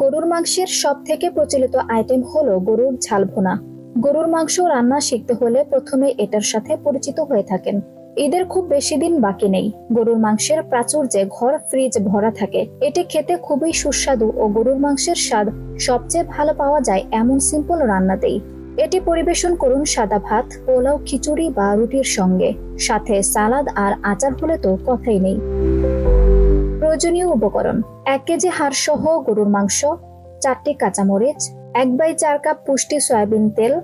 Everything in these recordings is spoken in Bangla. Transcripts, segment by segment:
গরুর মাংসের সবথেকে প্রচলিত আইটেম হলো গরুর ঝাল ভুনা। গরুর মাংস রান্না শিখতে হলে প্রথমে এটার সাথে পরিচিত হয়ে থাকেন। ঈদের খুব বেশি দিন বাকি নেই। গরুর মাংসের প্রাচুর্যে ঘর ফ্রিজ ভরা থাকে। এটি খেতে খুবই সুস্বাদু ও গরুর মাংসের স্বাদ সবচেয়ে ভালো পাওয়া যায় এমন সিম্পল রান্নাতেই। এটি পরিবেশন করুন সাদা ভাত, পোলাও, খিচুড়ি বা রুটির সঙ্গে। সাথে সালাদ আর আচার হলে তো কথাই নেই। প্রয়োজনীয় উপকরণ: 1 কেজি হাড় সহ গরুর মাংস, 4টি কাঁচামরিচ, 1/4 কাপ পুষ্টি সয়াবিন তেল,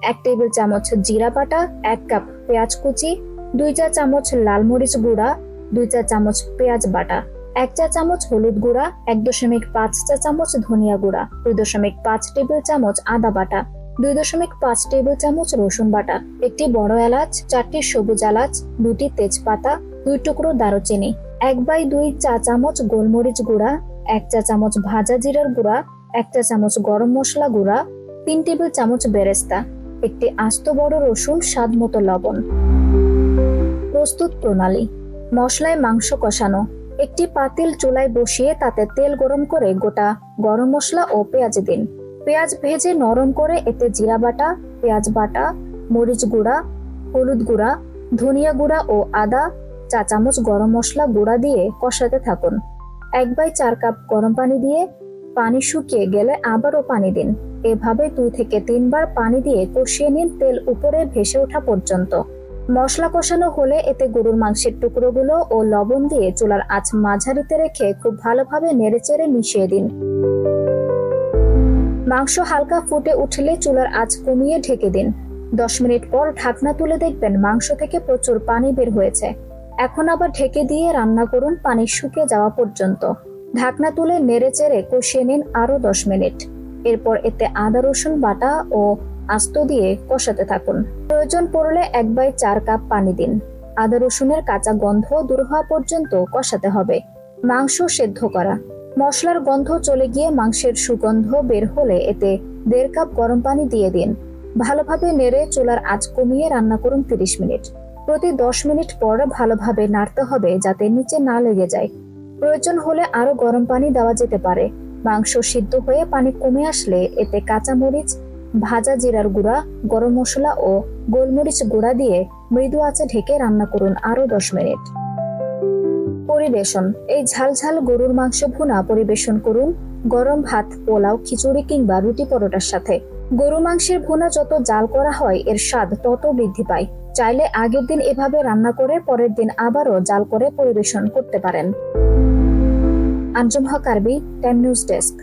1 টেবিল চামচ জিরা বাটা, 1 কাপ পেঁয়াজ কুচি, 2 চা চামচ লাল মরিচ গুঁড়া, 2 চা চামচ পেঁয়াজ বাটা, 1 চা চামচ হলুদ গুঁড়া, 1.5 চা চামচ ধনিয়া গুঁড়া, 2.5 টেবিল চামচ আদা বাটা, 2.5 টেবিল চামচ রসুন বাটা, 1টি বড় এলাচ, 4টি সবুজ এলাচ, 2টি তেজপাতা, 2 টুকরো দারুচিনি, 1/2 চা চামচ গোলমরিচ গুঁড়া, 1 চা চামচ ভাজা জিরার গুঁড়া, 1 চা চামচ গরম মশলা গুঁড়া, 3 টেবিল চামচ বেরেস্তা, 1টি আস্ত বড় রসুন, স্বাদ মতো লবণ। প্রস্তুত প্রণালী: মশলায় মাংস কষানো। একটি পাতিল চুলায় বসিয়ে তাতে তেল গরম করে গোটা গরম মশলা ও পেঁয়াজ দিন। পেঁয়াজ ভেজে নরম করে এতে জিরা বাটা, পেঁয়াজ বাটা, মরিচ গুঁড়া, হলুদ গুঁড়া, ধনিয়া গুঁড়া ও আদা চা চামচ গরম মশলা গুঁড়া দিয়ে কষাতে থাকুন। 1/4 কাপ গরম পানি দিয়ে পানি শুকিয়ে গেলে আবারও পানি দিন। এভাবে 2 থেকে 3 বার পানি দিয়ে কষিয়ে নিন তেল উপরে ভেসে ওঠা পর্যন্ত। মশলা কষানো হলে এতে গরুর মাংসের টুকরোগুলো ও লবণ দিয়ে চুলার আঁচ মাঝারিতে রেখে খুব ভালোভাবে নেড়েচেড়ে মিশিয়ে দিন। মাংস হালকা ফুটে উঠলে চুলার আঁচ কমিয়ে ঢেকে দিন। 10 মিনিট পর ঢাকনা তুলে দেখবেন মাংস থেকে প্রচুর পানি বের হয়েছে। এখন আবার ঢেকে দিয়ে রান্না করুন পানি শুকিয়ে যাওয়া পর্যন্ত। ঢাকনা তুলে নেড়েচেড়ে কষিয়ে নিন আরো 10 মিনিট। এরপর এতে আদা রসুন বাটা ও আস্ত দিয়ে কষাতে থাকুন। প্রয়োজন পড়লে 1/4 কাপ পানি দিন। আদা রসুনের কাঁচা গন্ধ দূর হওয়া পর্যন্ত কষাতে হবে। মাংস সেদ্ধ করা। মশলার গন্ধ চলে গিয়ে মাংসের সুগন্ধ বের হলে এতে 1.5 কাপ গরম পানি দিয়ে দিন। ভালোভাবে নেড়ে চুলার আঁচ কমিয়ে রান্না করুন 30 মিনিট। প্রতি 10 মিনিট পর ভালোভাবে নাড়তে হবে যাতে নিচে না লেগে যায়। প্রয়োজন হলে আরো গরম পানি দেওয়া যেতে পারে। মাংস সিদ্ধ হয়ে পানি কমে আসলে এতে কাঁচা মরিচ, ভাজা জিরার গুঁড়া, গরম মশলা ও গোলমরিচ গুঁড়া দিয়ে মৃদু আঁচে ঢেকে রান্না করুন আরো 10 মিনিট। পরিবেশন: এই ঝালঝাল গরুর মাংস ভুনা পরিবেশন করুন গরম ভাত, পোলাও, খিচুড়ি কিংবা রুটি পরোটার সাথে। গরু মাংসের ভুনা যত জাল করা হয় এর স্বাদ তত বৃদ্ধি পায়। চাইলে আগের দিন এভাবে রান্না করে পরের দিন আবারও জাল করে পরিবেশন করতে পারেন। আঞ্জুম হক আরবি, টাইম নিউজ ডেস্ক।